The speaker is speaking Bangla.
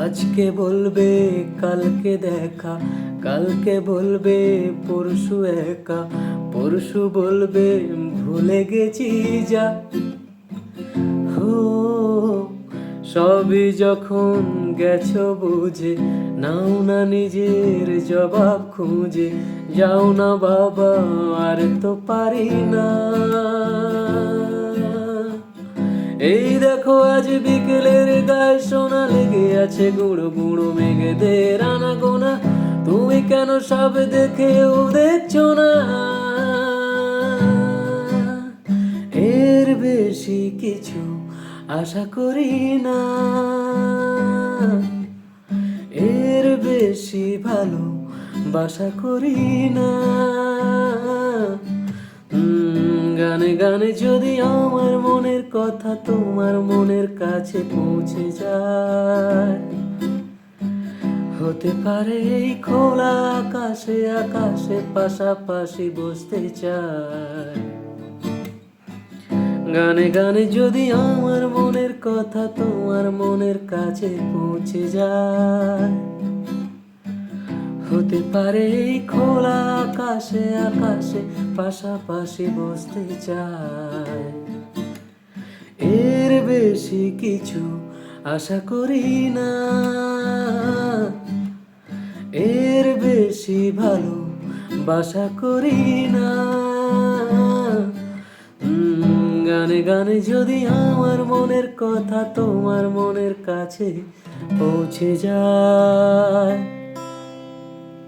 আজকে বলবে কালকে দেখা, কালকে বলবে পরশু একা, পরশু বলবে ভুলে গেছি যা। হো, সবই যখন গেছো বুঝে, নাও না নিজের জবাব খুঁজে। যাও না বাবা, আর তো পারি না। এই দেখো আজ বিকেলের গায়ে সোনা লেগে আছে গুঁড়ো গুঁড়ো মেঘেদের আনাগোনা। তুমি কেন সব দেখেও দেখছো না? এর বেশি কিছু আশা করি না, এর বেশি ভালো বাসা করি না। গানে গানে যদি আমার মনের কথা তোমার মনের কাছে পৌঁছে যায়, হতে পারে এই খোলা আকাশে আকাশে পাশাপাশি বসতে চাই। গানে গানে যদি আমার মনের কথা তোমার মনের কাছে পৌঁছে যায়, হতে পারে এই খোলা আকাশে আকাশে পাশাপাশি বসতে চাই। এর বেশি কিছু আশা করি না, এর বেশি ভালো বাসা করি না। গানে গানে যদি আমার মনের কথা তোমার মনের কাছে পৌঁছে যায়।